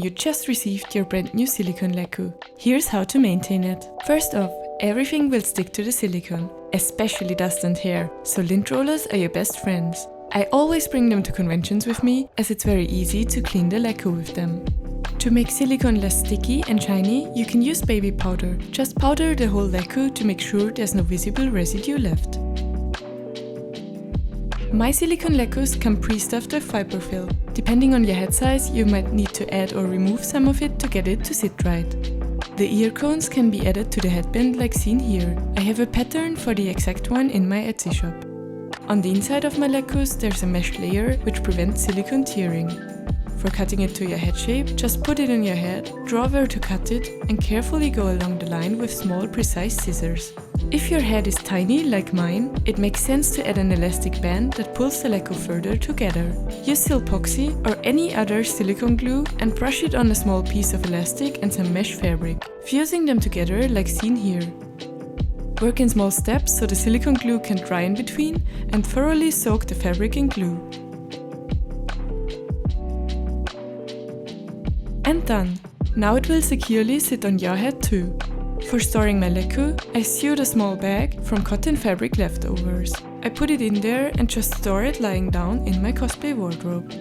you just received your brand new Silicone Lekku. Here's how to maintain it. First off, everything will stick to the silicone, especially dust and hair, so lint rollers are your best friends. I always bring them to conventions with me, as it's very easy to clean the Lekku with them. To make silicone less sticky and shiny, you can use baby powder. Just powder the whole Lekku to make sure there's no visible residue left. My Silicone Lekkus come pre-stuffed with fiberfill. Depending on your head size, you might need to add or remove some of it to get it to sit right. The ear cones can be added to the headband like seen here. I have a pattern for the exact one in my Etsy shop. On the inside of my Lekkus there's a mesh layer which prevents silicone tearing. For cutting it to your head shape, just put it in your head, draw where to cut it, and carefully go along the line with small precise scissors. If your head is tiny like mine, it makes sense to add an elastic band that pulls the Lekku further together. Use Silpoxy or any other silicone glue and brush it on a small piece of elastic and some mesh fabric, fusing them together like seen here. Work in small steps so the silicone glue can dry in between, and thoroughly soak the fabric in glue. And done! Now it will securely sit on your head too. For storing my Lekku, I sewed a small bag from cotton fabric leftovers. I put it in there and just store it lying down in my cosplay wardrobe.